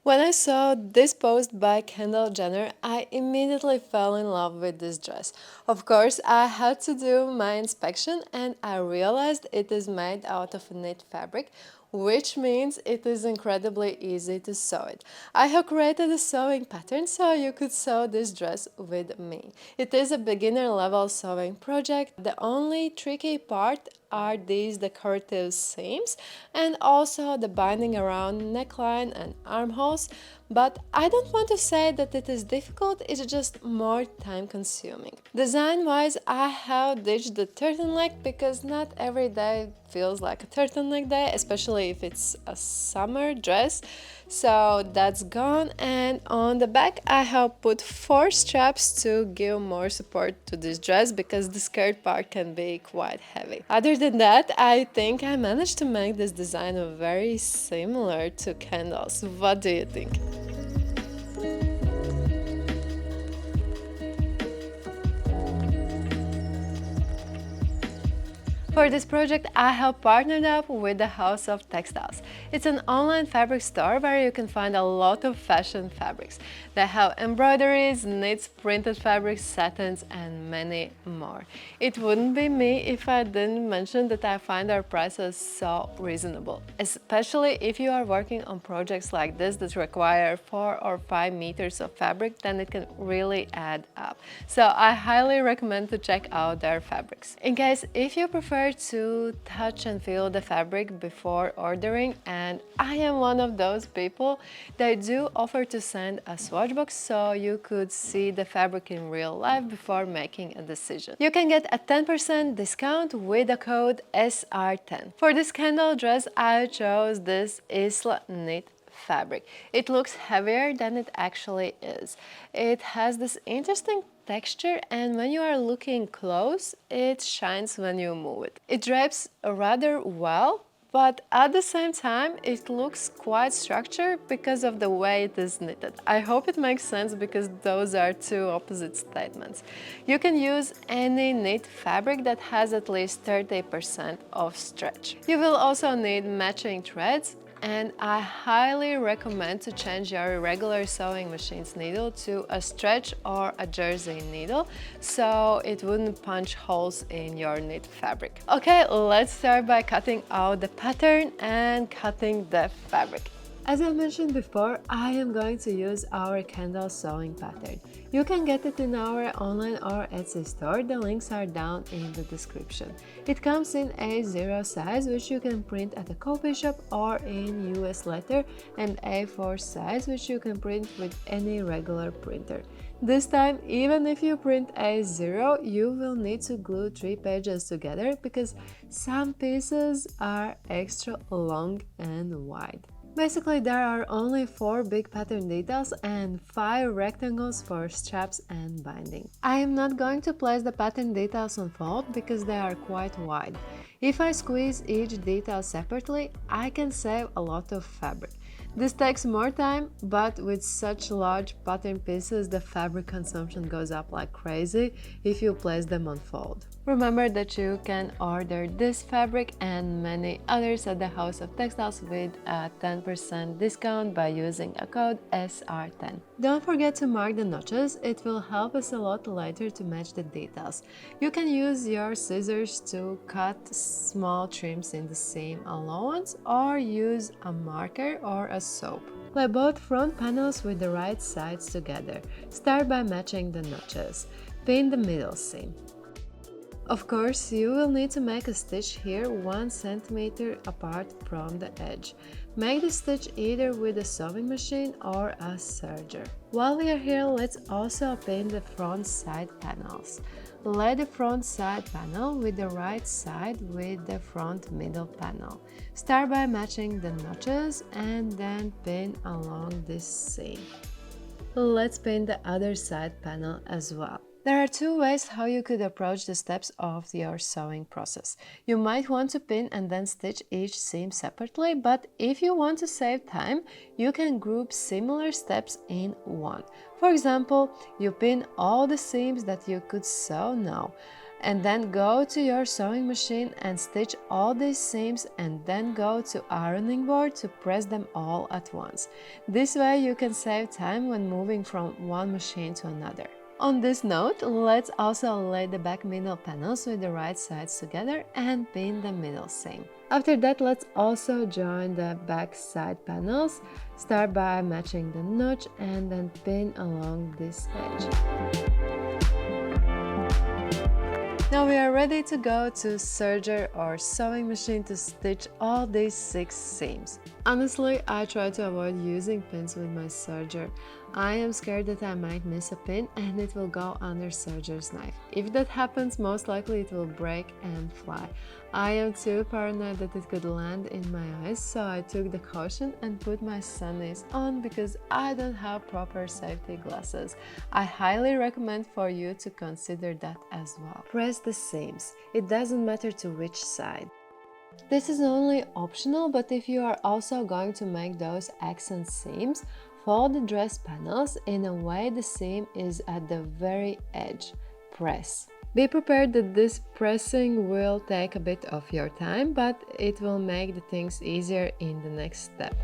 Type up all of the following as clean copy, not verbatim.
When I saw this post by Kendall Jenner, I immediately fell in love with this dress. Of course, I had to do my inspection and I realized it is made out of knit fabric, which means it is incredibly easy to sew it. I have created a sewing pattern so you could sew this dress with me. It is a beginner level sewing project. The only tricky part are these decorative seams and also the binding around neckline and armholes, but I don't want to say that it is difficult, it's just more time consuming. Design wise, I have ditched the turtleneck because not every day feels like a turtleneck day, especially if it's a summer dress. So that's gone, and on the back I have put 4 straps to give more support to this dress because the skirt part can be quite heavy. Other than that, I think I managed to make this design very similar to Kendall's. What do you think? For this project, I have partnered up with the House of Textiles. It's an online fabric store where you can find a lot of fashion fabrics. They have embroideries, knits, printed fabrics, satins, and many more. It wouldn't be me if I didn't mention that I find their prices so reasonable, especially if you are working on projects like this that require 4 or 5 meters of fabric, then it can really add up. So I highly recommend to check out their fabrics. In case if you prefer to touch and feel the fabric before ordering, and I am one of those people, they do offer to send a swatch box so you could see the fabric in real life before making a decision. You can get a 10% discount with the code SR10. For this candle dress, I chose this Isla knit fabric. It looks heavier than it actually is. It has this interesting texture, and when you are looking close, it shines when you move it. It drapes rather well, but at the same time it looks quite structured because of the way it is knitted. I hope it makes sense because those are two opposite statements. You can use any knit fabric that has at least 30% of stretch. You will also need matching threads, and I highly recommend to change your regular sewing machine's needle to a stretch or a jersey needle so it wouldn't punch holes in your knit fabric. Okay, let's start by cutting out the pattern and cutting the fabric. As I mentioned before, I am going to use our Kendall sewing pattern. You can get it in our online or Etsy store, the links are down in the description. It comes in A0 size, which you can print at a coffee shop, or in US letter, and A4 size, which you can print with any regular printer. This time, even if you print A0, you will need to glue 3 pages together because some pieces are extra long and wide. Basically, there are only 4 big pattern details and 5 rectangles for straps and binding. I am not going to place the pattern details on fold because they are quite wide. If I squeeze each detail separately, I can save a lot of fabric. This takes more time, but with such large pattern pieces, the fabric consumption goes up like crazy if you place them on fold. Remember that you can order this fabric and many others at the House of Textiles with a 10% discount by using a code SR10. Don't forget to mark the notches, it will help us a lot later to match the details. You can use your scissors to cut small trims in the seam allowance or use a marker or a soap. Lay both front panels with the right sides together. Start by matching the notches. Pin the middle seam. Of course, you will need to make a stitch here 1 cm apart from the edge. Make the stitch either with a sewing machine or a serger. While we are here, let's also pin the front side panels. Lay the front side panel with the right side with the front middle panel. Start by matching the notches and then pin along this seam. Let's pin the other side panel as well. There are 2 ways how you could approach the steps of your sewing process. You might want to pin and then stitch each seam separately, but if you want to save time, you can group similar steps in one. For example, you pin all the seams that you could sew now, And then go to your sewing machine and stitch all these seams, and then go to ironing board to press them all at once. This way you can save time when moving from one machine to another. On this note, let's also lay the back middle panels with the right sides together and pin the middle seam. After that, let's also join the back side panels. Start by matching the notch and then pin along this edge. Now we are ready to go to serger or sewing machine to stitch all these 6 seams. Honestly, I try to avoid using pins with my serger. I am scared that I might miss a pin and it will go under serger's knife. If that happens, most likely it will break and fly. I am too paranoid that it could land in my eyes, so I took the caution and put my sunnies on because I don't have proper safety glasses. I highly recommend for you to consider that as well. Press the seams. It doesn't matter to which side. This is only optional, but if you are also going to make those accent seams, fold the dress panels in a way the seam is at the very edge. Press. Be prepared that this pressing will take a bit of your time, but it will make the things easier in the next step.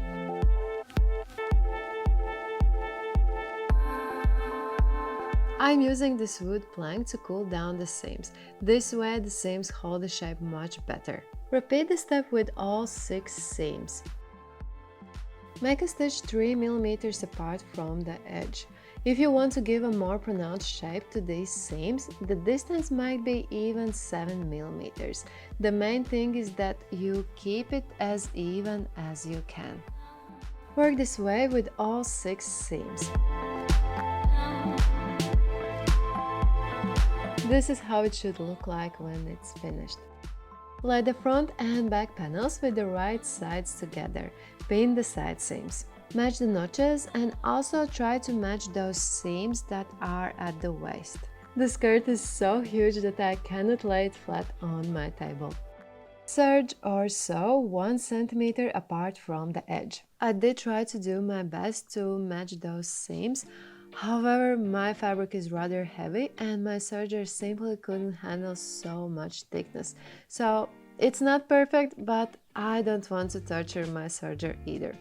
I'm using this wood plank to cool down the seams. This way the seams hold the shape much better. Repeat the step with all 6 seams. Make a stitch 3 mm apart from the edge. If you want to give a more pronounced shape to these seams, the distance might be even 7 mm. The main thing is that you keep it as even as you can. Work this way with all 6 seams. This is how it should look like when it's finished. Lay the front and back panels with the right sides together. Pin the side seams. Match the notches and also try to match those seams that are at the waist. The skirt is so huge that I cannot lay it flat on my table. Serge or sew 1 cm apart from the edge. I did try to do my best to match those seams. However, my fabric is rather heavy and my serger simply couldn't handle so much thickness. So it's not perfect, but I don't want to torture my serger either.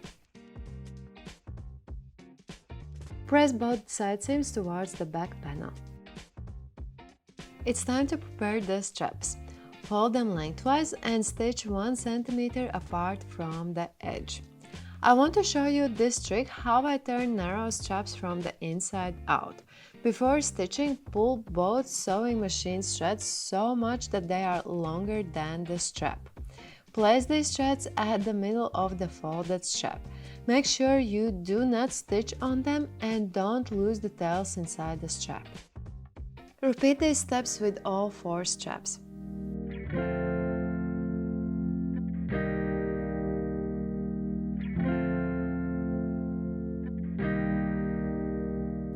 Press both side seams towards the back panel. It's time to prepare the straps. Fold them lengthwise and stitch 1 cm apart from the edge. I want to show you this trick how I turn narrow straps from the inside out. Before stitching, pull both sewing machine threads so much that they are longer than the strap. Place these threads at the middle of the folded strap. Make sure you do not stitch on them and don't lose the tails inside the strap. Repeat these steps with all 4 straps.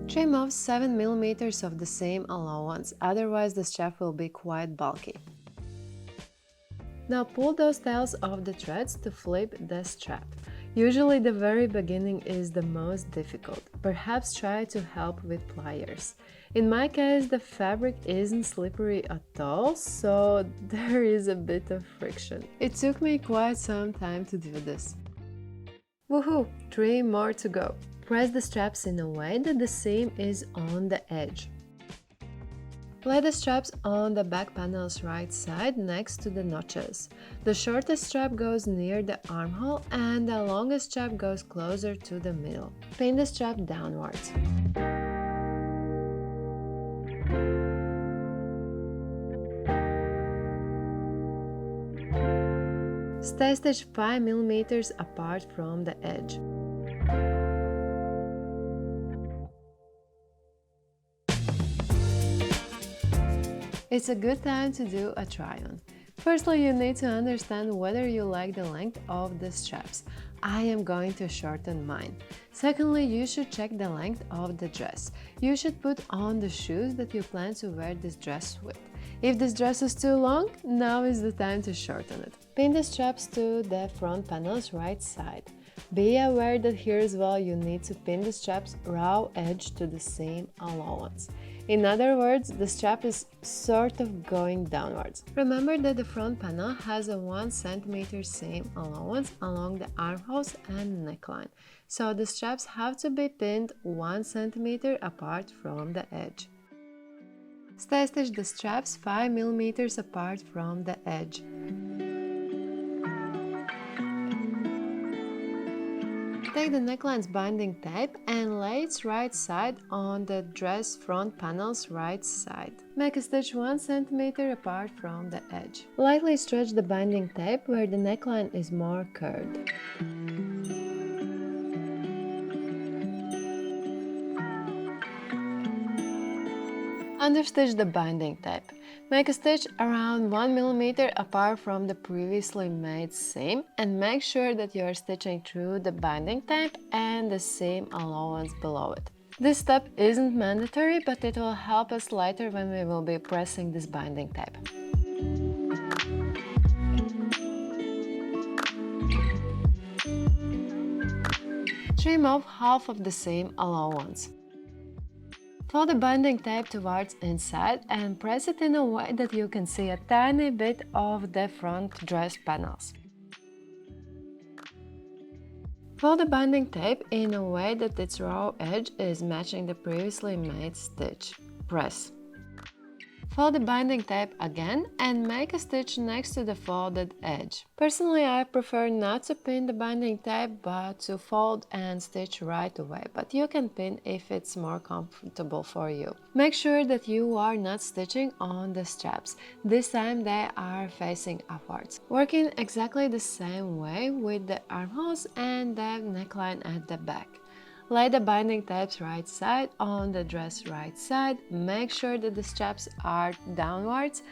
Trim off 7 mm of the seam allowance, otherwise the strap will be quite bulky. Now pull those tails off the threads to flip the strap. Usually the very beginning is the most difficult. Perhaps try to help with pliers. In my case, the fabric isn't slippery at all, so there is a bit of friction. It took me quite some time to do this. Woohoo! 3 more to go. Press the straps in a way that the seam is on the edge. Lay the straps on the back panel's right side next to the notches. The shortest strap goes near the armhole and the longest strap goes closer to the middle. Pin the strap downwards. Stay stitched 5 mm apart from the edge. It's a good time to do a try-on. Firstly, you need to understand whether you like the length of the straps. I am going to shorten mine. Secondly, you should check the length of the dress. You should put on the shoes that you plan to wear this dress with. If this dress is too long, now is the time to shorten it. Pin the straps to the front panel's right side. Be aware that here as well you need to pin the strap's raw edge to the seam allowance. In other words, the strap is sort of going downwards. Remember that the front panel has a 1 cm seam allowance along the armholes and neckline, so the straps have to be pinned 1 cm apart from the edge. Stay stitch the straps 5 mm apart from the edge. Take the neckline's binding tape and lay its right side on the dress front panel's right side. Make a stitch 1 cm apart from the edge. Lightly stretch the binding tape where the neckline is more curved. Understitch the binding tape. Make a stitch around 1 mm apart from the previously made seam and make sure that you are stitching through the binding tape and the seam allowance below it. This step isn't mandatory, but it will help us later when we will be pressing this binding tape. Trim off half of the seam allowance. Fold the binding tape towards inside and press it in a way that you can see a tiny bit of the front dress panels. Fold the binding tape in a way that its raw edge is matching the previously made stitch. Press. Fold the binding tape again and make a stitch next to the folded edge. Personally, I prefer not to pin the binding tape but to fold and stitch right away, but you can pin if it's more comfortable for you. Make sure that you are not stitching on the straps. This time they are facing upwards. Working exactly the same way with the armholes and the neckline at the back. Lay the binding tapes right side on the dress right side, make sure that the straps are downwards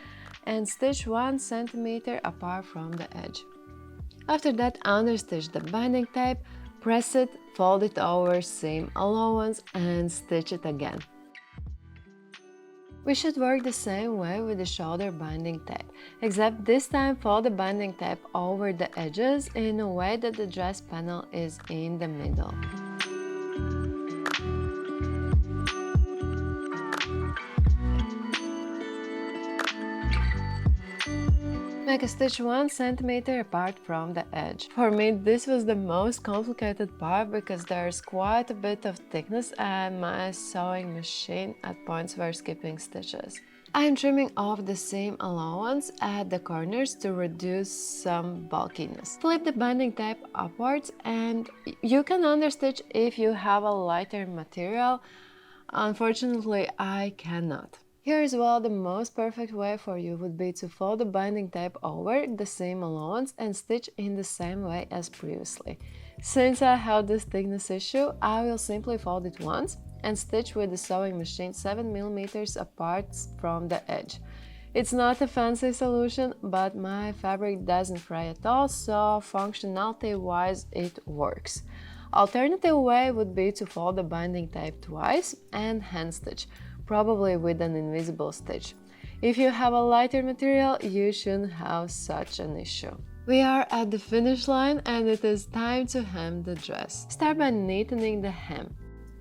and stitch 1 cm apart from the edge. After that, understitch the binding tape, press it, fold it over seam allowance and stitch it again. We should work the same way with the shoulder binding tape, except this time fold the binding tape over the edges in a way that the dress panel is in the middle. Make a stitch 1 cm apart from the edge. For me, this was the most complicated part because there's quite a bit of thickness and my sewing machine at points were skipping stitches. I am trimming off the seam allowance at the corners to reduce some bulkiness. Flip the binding tape upwards and you can understitch if you have a lighter material. Unfortunately, I cannot. Here as well, the most perfect way for you would be to fold the binding tape over the seam allowance and stitch in the same way as previously. Since I have this thickness issue, I will simply fold it once and stitch with the sewing machine 7 mm apart from the edge. It's not a fancy solution, but my fabric doesn't fray at all, so functionality-wise it works. Alternative way would be to fold the binding tape twice and hand stitch, probably with an invisible stitch. If you have a lighter material, you shouldn't have such an issue. We are at the finish line and it is time to hem the dress. Start by neatening the hem.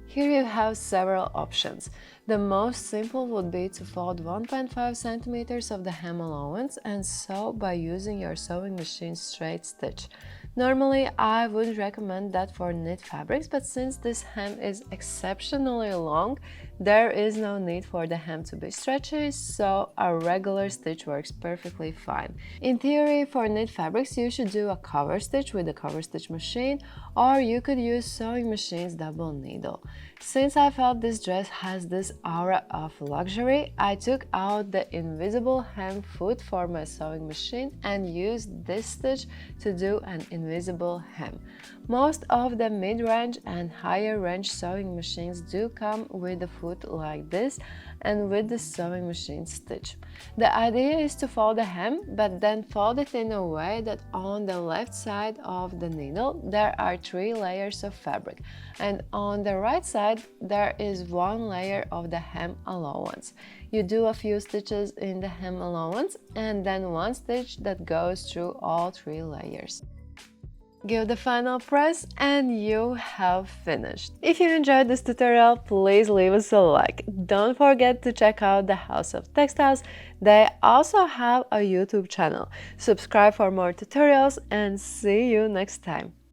Here you have several options. The most simple would be to fold 1.5 cm of the hem allowance and sew by using your sewing machine's straight stitch. Normally, I would recommend that for knit fabrics, but since this hem is exceptionally long, there is no need for the hem to be stretchy, so a regular stitch works perfectly fine. In theory, for knit fabrics, you should do a cover stitch with a cover stitch machine, or you could use sewing machine's double needle. Since I felt this dress has this aura of luxury, I took out the invisible hem foot for my sewing machine and used this stitch to do an invisible hem. Most of the mid-range and higher range sewing machines do come with a foot like this and with the sewing machine stitch. The idea is to fold the hem, but then fold it in a way that on the left side of the needle there are 3 layers of fabric, and on the right side there is 1 layer of the hem allowance. You do a few stitches in the hem allowance and then 1 stitch that goes through all 3 layers. Give the final press and you have finished. If you enjoyed this tutorial, please leave us a like. Don't forget to check out the House of Textiles. They also have a YouTube channel. Subscribe for more tutorials and see you next time.